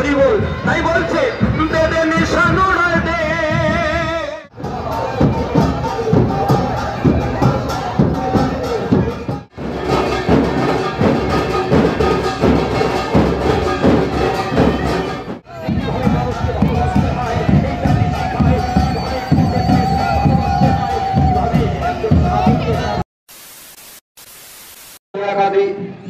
হরি বল। তাই বলছে দে দে নিশান উড়ায় দে।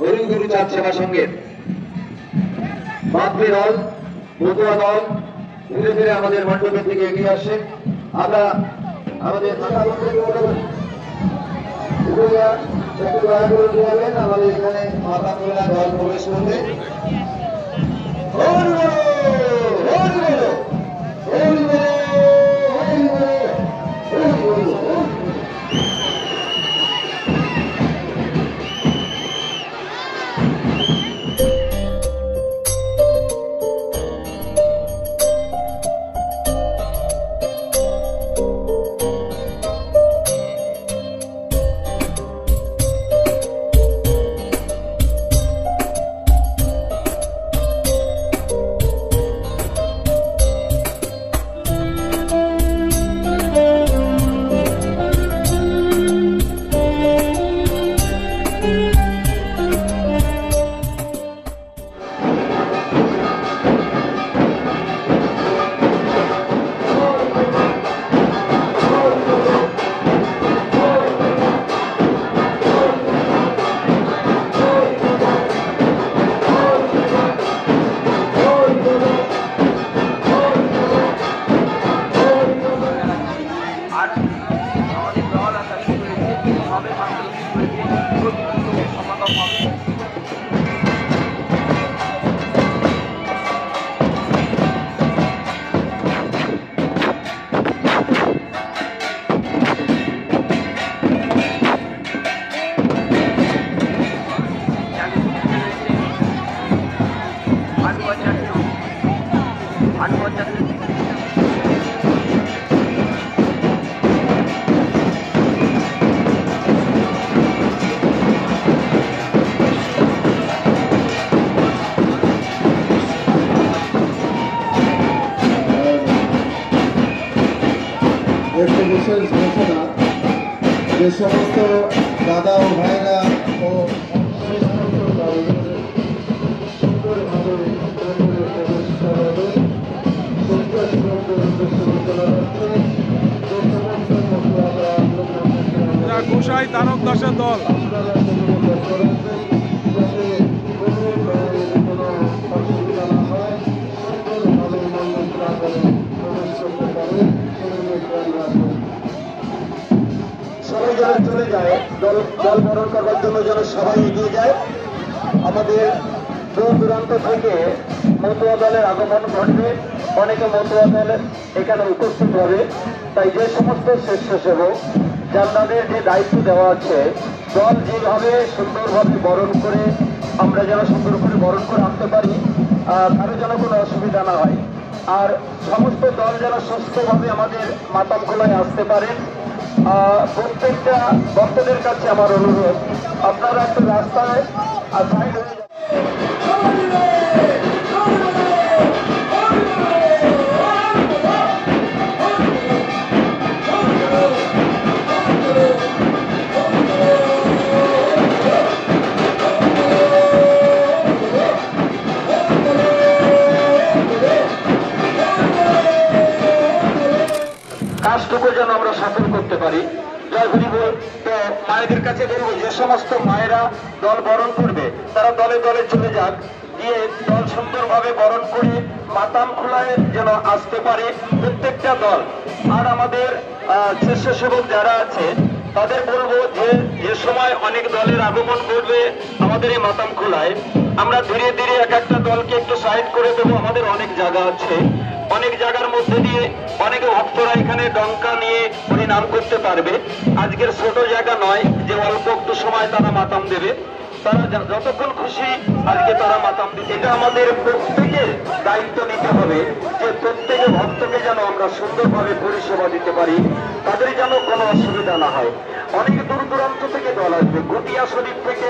হরিগুরু চাঁদ সেবা সঙ্গে মাতৃ দল, মতুয়া দল ধীরে ধীরে আমাদের মণ্ডপের দিকে এগিয়ে আসে। আমরা আমাদের আমাদের এখানে মাতা মহিলা দল প্রবেশ করবে। বিশেষ ঘোষণা যে সমস্ত দাদা ও ভাইরা ও গোসাই তারক দাসের দল সবাই যেন চলে যায়, দল বরণ করবার জন্য যেন সবাই এগিয়ে যায়। আমাদের দূর দূরান্ত থেকে মতুয়া দলের আগমন ঘটবে, অনেকে মতুয়া দল এখানে উপস্থিত হবে। তাই যে সমস্ত স্বেচ্ছাসেবক যাদের যে দায়িত্ব দেওয়া আছে, দল যেভাবে সুন্দরভাবে বরণ করে আমরা যেন সুন্দর করে বরণ করে আনতে পারি, কারো যেন কোনো অসুবিধা না হয়। আর সমস্ত দল যেন সুস্থভাবে আমাদের মাতামখোলায় আসতে পারেন। প্রত্যেকটা ভক্তদের কাছে আমার অনুরোধ, আপনারা একটু রাস্তায় সাইড হয়ে কাজটুকু যেন আমরা সফল করতে পারি। জয় হরি বল। তো মায়েদের কাছে বলবো, যে সমস্ত মায়েরা দল বরণ করবে তারা দলে দলে চলে যাক, গিয়ে দল সুন্দরভাবে বরণ করে মাতামখোলায় যেন আসতে পারে প্রত্যেকটা দল। আর আমাদের স্বেচ্ছাসেবক যারা আছে তাদের বলবো যে সময় অনেক দলের আগমন করবে আমাদের এই মাতামখোলায়, আমরা ধীরে ধীরে এক একটা দলকে একটু সাইড করে দেবো। আমাদের অনেক জায়গা আছে, অনেক জায়গার মধ্যে দিয়ে অনেকে ভক্তরা এখানে ডঙ্কা নিয়ে হরিনাম করতে পারবে। আজকের ছোট জায়গা নয় যে অল্প একটু সময় তারা মাতাম দেবে, তারা যতক্ষণ খুশি আজকে তারা মাতাম দিবে। এটা আমাদের প্রত্যেকের দায়িত্ব নিতে হবে যে প্রত্যেকে ভক্তকে যেন আমরা সুন্দরভাবে পরিষেবা দিতে পারি, তাদের যেন কোনো অসুবিধা না হয়। অনেক দূর দূরান্ত থেকে দল আসবে, গটিয়া শরীফ থেকে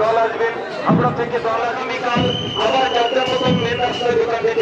দল আসবেন, হাবড়া থেকে দল আগামীকাল আবার যাত্রা মেন রাস্তায় দোকান থেকে